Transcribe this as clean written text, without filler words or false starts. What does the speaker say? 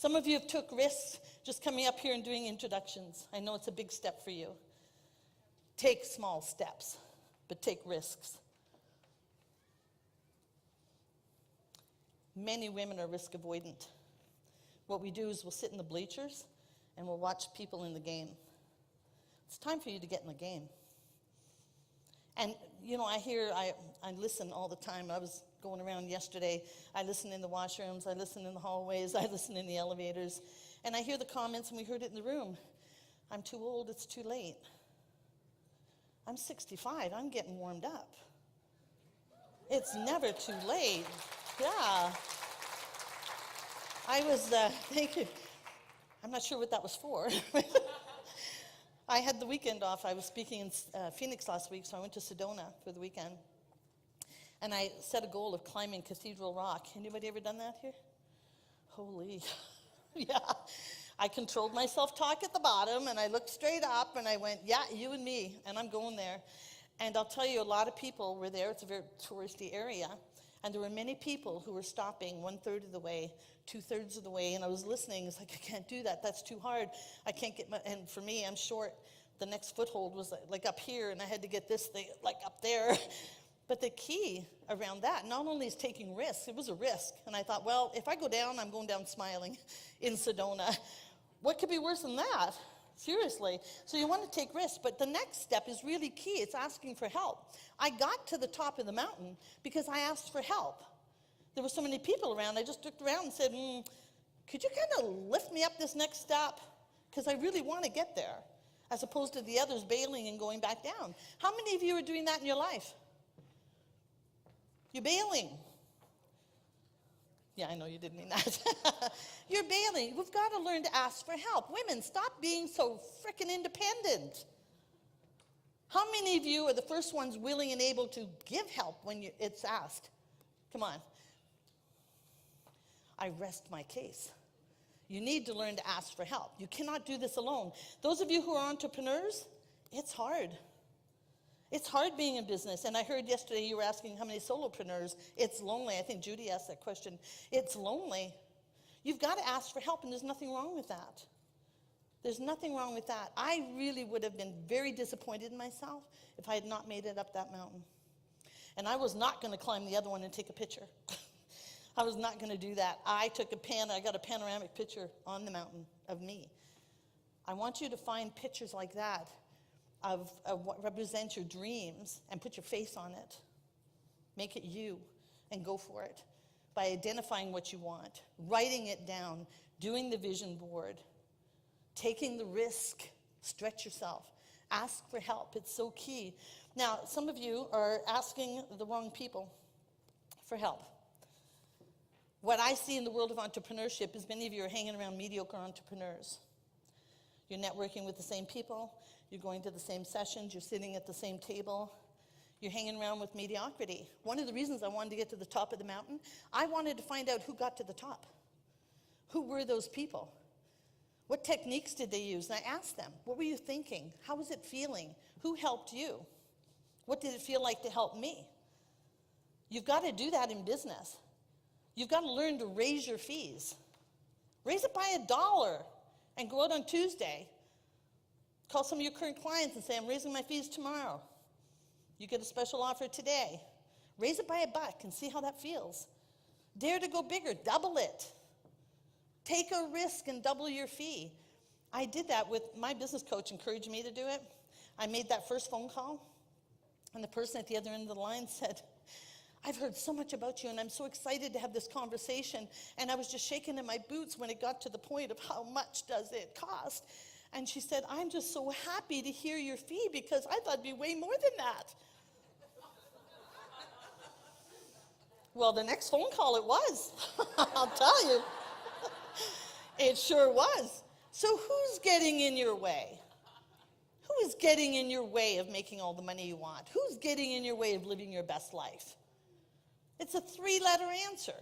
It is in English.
Some of you have took risks just coming up here and doing introductions. I know it's a big step for you. Take small steps, but take risks. Many women are risk avoidant. What we do is we'll sit in the bleachers and we'll watch people in the game. It's time for you to get in the game. And, you know, I listen all the time. I was going around yesterday. I listen in the washrooms. I listen in the hallways. I listen in the elevators. And I hear the comments, and we heard it in the room. I'm too old. It's too late. I'm 65. I'm getting warmed up. It's never too late. Yeah. I was, thank you. I'm not sure what that was for. I had the weekend off. I was speaking in Phoenix last week, so I went to Sedona for the weekend. And I set a goal of climbing Cathedral Rock. Anybody ever done that here? Holy, yeah. I controlled my self-talk at the bottom, and I looked straight up, and I went, yeah, you and me, and I'm going there. And I'll tell you, a lot of people were there. It's a very touristy area. And there were many people who were stopping 1/3 of the way, 2/3 of the way, and I was listening. It's like, I can't do that. That's too hard. I can't get and for me, I'm short. The next foothold was like up here, and I had to get this thing like up there. But the key around that, not only is taking risks, it was a risk. And I thought, well, if I go down, I'm going down smiling in Sedona. What could be worse than that? Seriously. So you want to take risks, but the next step is really key. It's asking for help. I got to the top of the mountain because I asked for help. There were so many people around, I just looked around and said, could you kind of lift me up this next step? Because I really want to get there, as opposed to the others bailing and going back down. How many of you are doing that in your life? You're bailing. Yeah, I know you didn't mean that. You're bailing. We've got to learn to ask for help. Women, stop being so frickin' independent. How many of you are the first ones willing and able to give help when it's asked? Come on. I rest my case. You need to learn to ask for help. You cannot do this alone. Those of you who are entrepreneurs, it's hard. It's hard being in business. And I heard yesterday you were asking how many solopreneurs. It's lonely. I think Judy asked that question. It's lonely. You've got to ask for help, and there's nothing wrong with that. There's nothing wrong with that. I really would have been very disappointed in myself if I had not made it up that mountain. And I was not going to climb the other one and take a picture. I was not going to do that. I got a panoramic picture on the mountain of me. I want you to find pictures like that of what represents your dreams and put your face on it. Make it you and go for it by identifying what you want, writing it down, doing the vision board, taking the risk, stretch yourself, ask for help. It's so key. Now, some of you are asking the wrong people for help. What I see in the world of entrepreneurship is many of you are hanging around mediocre entrepreneurs. You're networking with the same people. You're going to the same sessions. You're sitting at the same table. You're hanging around with mediocrity. One of the reasons I wanted to get to the top of the mountain, I wanted to find out who got to the top. Who were those people? What techniques did they use? And I asked them, what were you thinking? How was it feeling? Who helped you? What did it feel like to help me? You've got to do that in business. You've got to learn to raise your fees. Raise it by $1 and go out on Tuesday. Call some of your current clients and say, I'm raising my fees tomorrow. You get a special offer today. Raise it by $1 and see how that feels. Dare to go bigger, double it. Take a risk and double your fee. I did that with my business coach, encouraged me to do it. I made that first phone call, and the person at the other end of the line said, I've heard so much about you, and I'm so excited to have this conversation. And I was just shaking in my boots when it got to the point of how much does it cost. And she said, I'm just so happy to hear your fee because I thought it'd be way more than that. Well, the next phone call it was. I'll tell you. It sure was. So who's getting in your way? Who is getting in your way of making all the money you want? Who's getting in your way of living your best life? It's a 3-letter answer.